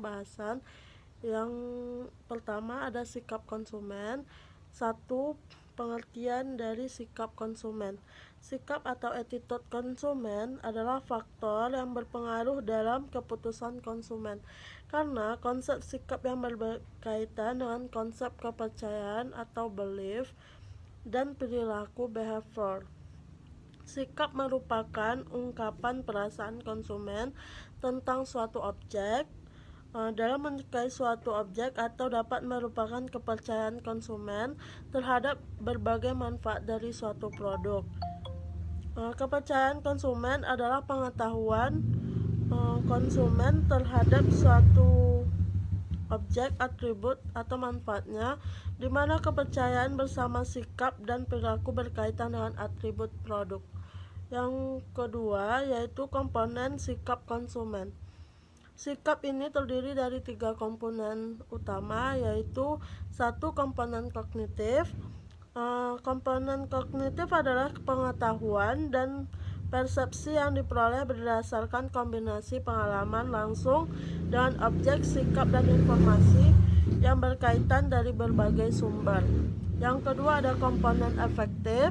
pembahasan. Yang pertama ada sikap konsumen. 1. Pengertian dari sikap konsumen. Sikap atau attitude konsumen adalah faktor yang berpengaruh dalam keputusan konsumen, karena konsep sikap yang berkaitan dengan konsep kepercayaan atau belief dan perilaku behavior. Sikap merupakan ungkapan perasaan konsumen tentang suatu objek dalam menyukai suatu objek, atau dapat merupakan kepercayaan konsumen terhadap berbagai manfaat dari suatu produk. Kepercayaan konsumen adalah pengetahuan konsumen terhadap suatu objek, atribut, atau manfaatnya, di mana kepercayaan bersama sikap dan perilaku berkaitan dengan atribut produk. Yang kedua yaitu komponen sikap konsumen. Sikap ini terdiri dari 3 komponen utama, yaitu 1. Komponen kognitif. Komponen kognitif adalah pengetahuan dan persepsi yang diperoleh berdasarkan kombinasi pengalaman langsung dengan objek, sikap, dan informasi yang berkaitan dari berbagai sumber. Yang kedua ada komponen afektif,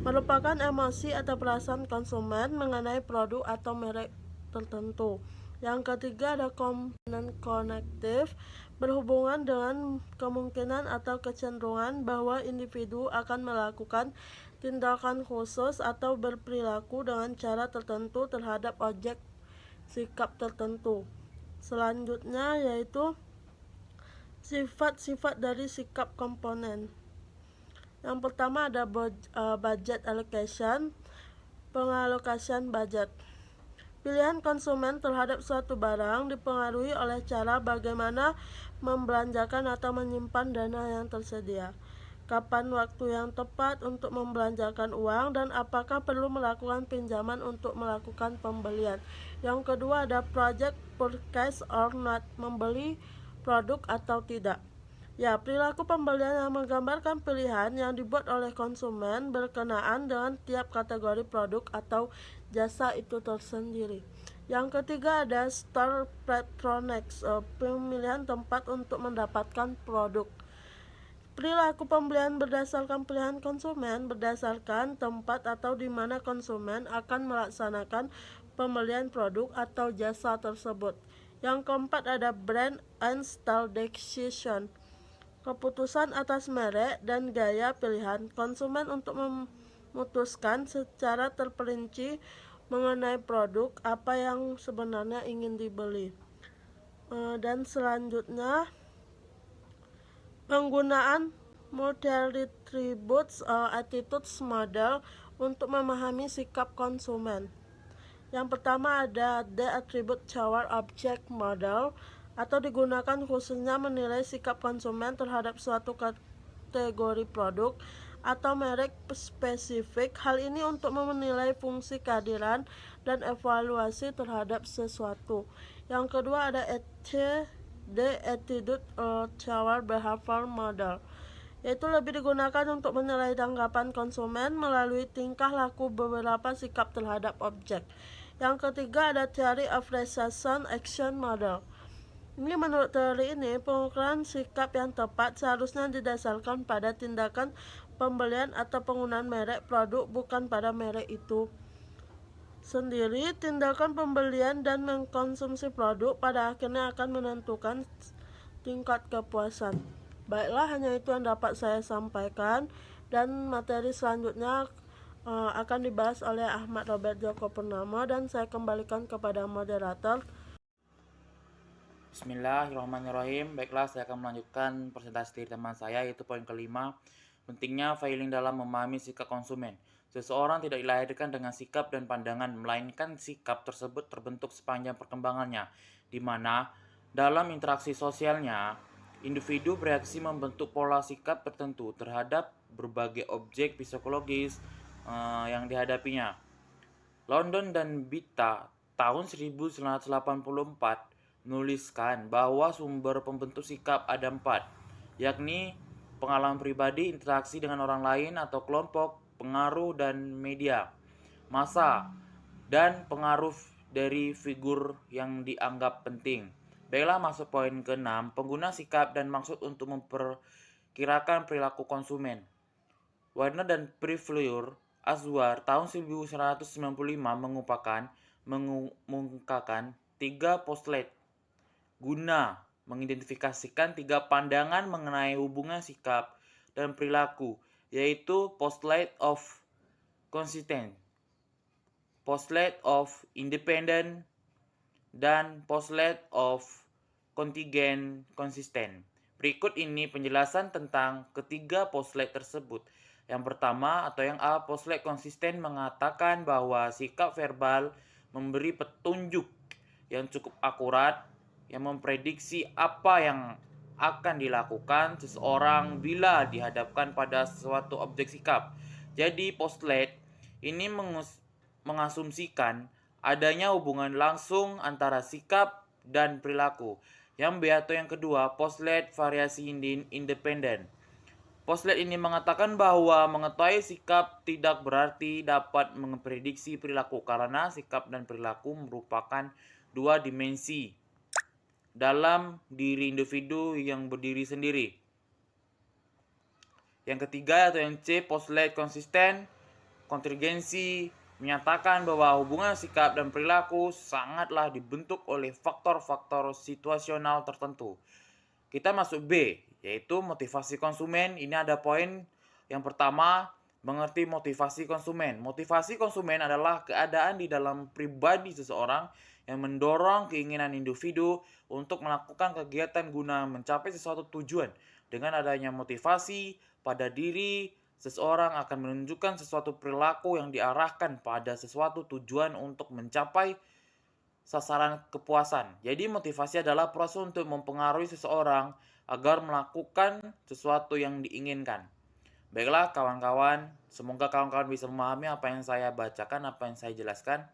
merupakan emosi atau perasaan konsumen mengenai produk atau merek tertentu. Yang ketiga ada komponen konektif, berhubungan dengan kemungkinan atau kecenderungan bahwa individu akan melakukan tindakan khusus atau berperilaku dengan cara tertentu terhadap objek sikap tertentu. Selanjutnya yaitu sifat-sifat dari sikap komponen. Yang pertama ada budget allocation, pengalokasian budget. Pilihan konsumen terhadap suatu barang dipengaruhi oleh cara bagaimana membelanjakan atau menyimpan dana yang tersedia, kapan waktu yang tepat untuk membelanjakan uang, dan apakah perlu melakukan pinjaman untuk melakukan pembelian. Yang kedua ada project purchase or not, membeli produk atau tidak. Ya, perilaku pembelian yang menggambarkan pilihan yang dibuat oleh konsumen berkenaan dengan tiap kategori produk atau jasa itu tersendiri. Yang ketiga ada store patronage, pemilihan tempat untuk mendapatkan produk. Perilaku pembelian berdasarkan pilihan konsumen berdasarkan tempat atau di mana konsumen akan melaksanakan pembelian produk atau jasa tersebut. Yang keempat ada brand and style decision, keputusan atas merek dan gaya pilihan konsumen untuk memutuskan secara terperinci mengenai produk apa yang sebenarnya ingin dibeli. Dan selanjutnya penggunaan multi-attributes attitudes model untuk memahami sikap konsumen. Yang pertama ada the attribute tower object model, atau digunakan khususnya menilai sikap konsumen terhadap suatu kategori produk atau merek spesifik. Hal ini untuk menilai fungsi kehadiran dan evaluasi terhadap sesuatu. Yang kedua ada the attitude tower behavior model, yaitu lebih digunakan untuk menilai tanggapan konsumen melalui tingkah laku beberapa sikap terhadap objek. Yang ketiga ada theory of resolution action model. Ini menurut teori ini, pengukuran sikap yang tepat seharusnya didasarkan pada tindakan pembelian atau penggunaan merek produk, bukan pada merek itu sendiri. Tindakan pembelian dan mengkonsumsi produk pada akhirnya akan menentukan tingkat kepuasan. Baiklah, hanya itu yang dapat saya sampaikan, dan materi selanjutnya akan dibahas oleh Ahmad Robert Joko Purnama, dan saya kembalikan kepada moderator. Bismillahirrahmanirrahim. Baiklah, saya akan melanjutkan presentasi dari teman saya, yaitu poin kelima, pentingnya filing dalam memahami sikap konsumen. Seseorang tidak dilahirkan dengan sikap dan pandangan, melainkan sikap tersebut terbentuk sepanjang perkembangannya, di mana dalam interaksi sosialnya, individu bereaksi membentuk pola sikap tertentu terhadap berbagai objek psikologis yang dihadapinya. London dan Bitta tahun 1984 menuliskan bahwa sumber pembentuk sikap ada 4, yakni pengalaman pribadi, interaksi dengan orang lain atau kelompok, pengaruh dan media, massa, dan pengaruh dari figur yang dianggap penting. Baiklah, masuk poin ke-6, pengguna sikap dan maksud untuk memperkirakan perilaku konsumen. Warner dan Prefleur Azwar tahun 1995 mengungkapkan 3 postulate guna mengidentifikasikan 3 pandangan mengenai hubungan sikap dan perilaku, yaitu postulate of consistent, postulate of independent, dan postulate of contingent consistent. Berikut ini penjelasan tentang ketiga postulate tersebut. Yang pertama atau yang A, postulate konsisten mengatakan bahwa sikap verbal memberi petunjuk yang cukup akurat yang memprediksi apa yang akan dilakukan seseorang bila dihadapkan pada suatu objek sikap. Jadi postulate ini mengasumsikan adanya hubungan langsung antara sikap dan perilaku. Yang B atau yang kedua, postulate variasi independen. Postulate ini mengatakan bahwa mengetahui sikap tidak berarti dapat memprediksi perilaku karena sikap dan perilaku merupakan dua dimensi dalam diri individu yang berdiri sendiri. Yang ketiga atau yang C, postulate konsisten, kontingensi, menyatakan bahwa hubungan sikap dan perilaku sangatlah dibentuk oleh faktor-faktor situasional tertentu. Kita masuk B, yaitu motivasi konsumen. Ini ada poin yang pertama, mengerti motivasi konsumen. Motivasi konsumen adalah keadaan di dalam pribadi seseorang yang mendorong keinginan individu untuk melakukan kegiatan guna mencapai sesuatu tujuan. Dengan adanya motivasi pada diri, seseorang akan menunjukkan sesuatu perilaku yang diarahkan pada sesuatu tujuan untuk mencapai sasaran kepuasan. Jadi motivasi adalah proses untuk mempengaruhi seseorang agar melakukan sesuatu yang diinginkan. Baiklah kawan-kawan, semoga kawan-kawan bisa memahami apa yang saya bacakan, apa yang saya jelaskan.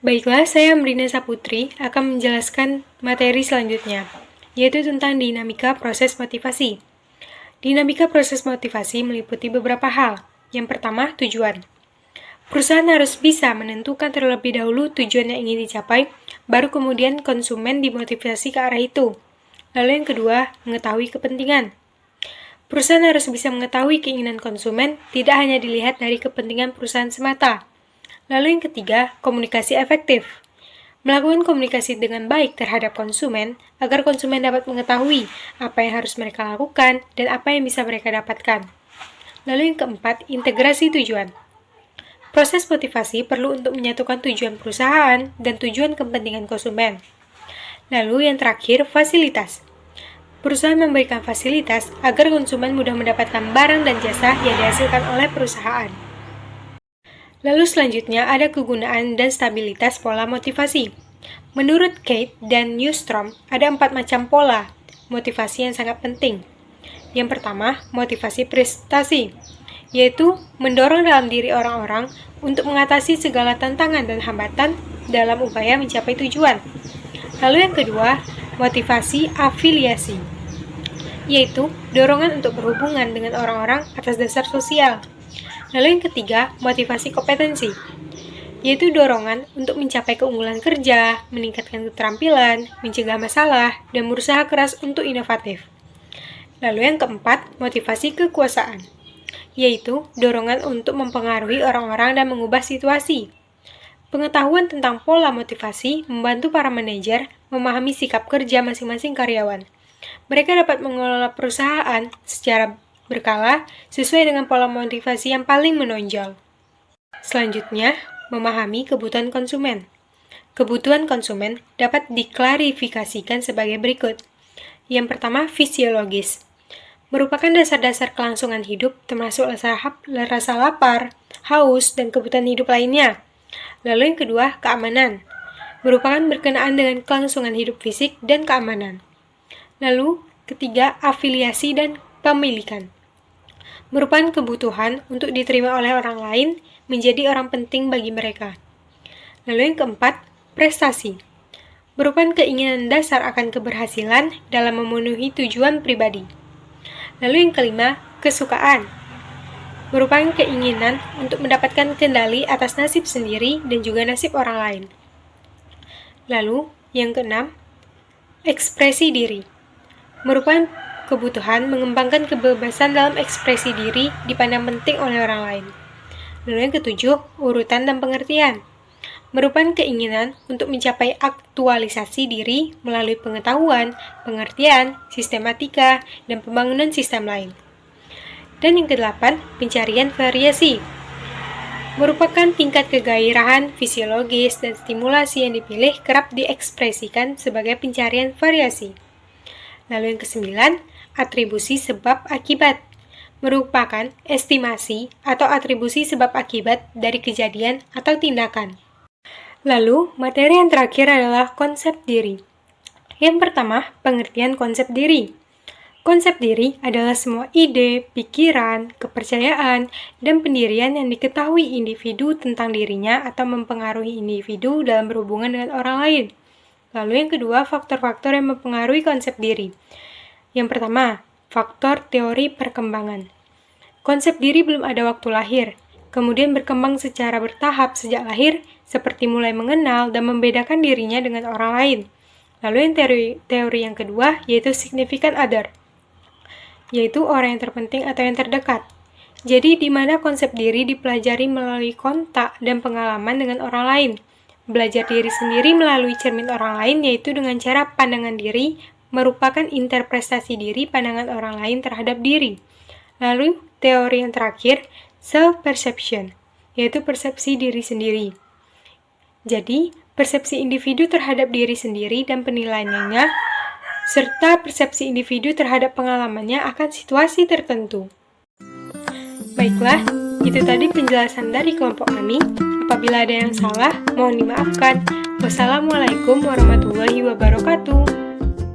Baiklah, saya Amrina Saputri akan menjelaskan materi selanjutnya, yaitu tentang dinamika proses motivasi. Dinamika proses motivasi meliputi beberapa hal. Yang pertama, tujuan. Perusahaan harus bisa menentukan terlebih dahulu tujuan yang ingin dicapai, baru kemudian konsumen dimotivasi ke arah itu. Lalu yang kedua, mengetahui kepentingan. Perusahaan harus bisa mengetahui keinginan konsumen, tidak hanya dilihat dari kepentingan perusahaan semata. Lalu yang ketiga, komunikasi efektif. Melakukan komunikasi dengan baik terhadap konsumen, agar konsumen dapat mengetahui apa yang harus mereka lakukan dan apa yang bisa mereka dapatkan. Lalu yang keempat, integrasi tujuan. Proses motivasi perlu untuk menyatukan tujuan perusahaan dan tujuan kepentingan konsumen. Lalu yang terakhir, fasilitas. Perusahaan memberikan fasilitas agar konsumen mudah mendapatkan barang dan jasa yang dihasilkan oleh perusahaan. Lalu selanjutnya ada kegunaan dan stabilitas pola motivasi. Menurut Kate dan Newstrom, ada 4 macam pola motivasi yang sangat penting. Yang pertama, motivasi prestasi, yaitu mendorong dalam diri orang-orang untuk mengatasi segala tantangan dan hambatan dalam upaya mencapai tujuan. Lalu yang kedua, motivasi afiliasi, yaitu dorongan untuk berhubungan dengan orang-orang atas dasar sosial. Lalu yang ketiga, motivasi kompetensi, yaitu dorongan untuk mencapai keunggulan kerja, meningkatkan keterampilan, mencegah masalah, dan berusaha keras untuk inovatif. Lalu yang keempat, motivasi kekuasaan, yaitu dorongan untuk mempengaruhi orang-orang dan mengubah situasi. Pengetahuan tentang pola motivasi membantu para manajer memahami sikap kerja masing-masing karyawan. Mereka dapat mengelola perusahaan secara berkala sesuai dengan pola motivasi yang paling menonjol. Selanjutnya, memahami kebutuhan konsumen. Kebutuhan konsumen dapat diklarifikasikan sebagai berikut. Yang pertama, fisiologis. Merupakan dasar-dasar kelangsungan hidup termasuk rasa lapar, haus, dan kebutuhan hidup lainnya. Lalu yang kedua, keamanan. Merupakan berkenaan dengan kelangsungan hidup fisik dan keamanan. Lalu ketiga, afiliasi dan pemilikan. Merupakan kebutuhan untuk diterima oleh orang lain menjadi orang penting bagi mereka. Lalu yang keempat, prestasi. Merupakan keinginan dasar akan keberhasilan dalam memenuhi tujuan pribadi. Lalu yang kelima, kesukaan. Merupakan keinginan untuk mendapatkan kendali atas nasib sendiri dan juga nasib orang lain. Lalu yang keenam, ekspresi diri. Merupakan kebutuhan mengembangkan kebebasan dalam ekspresi diri dipandang penting oleh orang lain. Lalu yang ketujuh, urutan dan pengertian. Merupakan keinginan untuk mencapai aktualisasi diri melalui pengetahuan, pengertian, sistematika, dan pembangunan sistem lain. Dan yang kedelapan, pencarian variasi. Merupakan tingkat kegairahan, fisiologis, dan stimulasi yang dipilih kerap diekspresikan sebagai pencarian variasi. Lalu yang kesembilan, atribusi sebab akibat. Merupakan estimasi atau atribusi sebab akibat dari kejadian atau tindakan. Lalu, materi yang terakhir adalah konsep diri. Yang pertama, pengertian konsep diri. Konsep diri adalah semua ide, pikiran, kepercayaan, dan pendirian yang diketahui individu tentang dirinya atau mempengaruhi individu dalam berhubungan dengan orang lain. Lalu yang kedua, faktor-faktor yang mempengaruhi konsep diri. Yang pertama, faktor teori perkembangan. Konsep diri belum ada waktu lahir, kemudian berkembang secara bertahap sejak lahir, seperti mulai mengenal dan membedakan dirinya dengan orang lain. Lalu yang teori yang kedua, yaitu significant other, yaitu orang yang terpenting atau yang terdekat. Jadi, di mana konsep diri dipelajari melalui kontak dan pengalaman dengan orang lain. Belajar diri sendiri melalui cermin orang lain, yaitu dengan cara pandangan diri, merupakan interpretasi diri pandangan orang lain terhadap diri. Lalu, teori yang terakhir, self-perception, yaitu persepsi diri sendiri. Jadi, persepsi individu terhadap diri sendiri dan penilaiannya, serta persepsi individu terhadap pengalamannya akan situasi tertentu. Baiklah, itu tadi penjelasan dari kelompok kami. Apabila ada yang salah, mohon dimaafkan. Wassalamualaikum warahmatullahi wabarakatuh.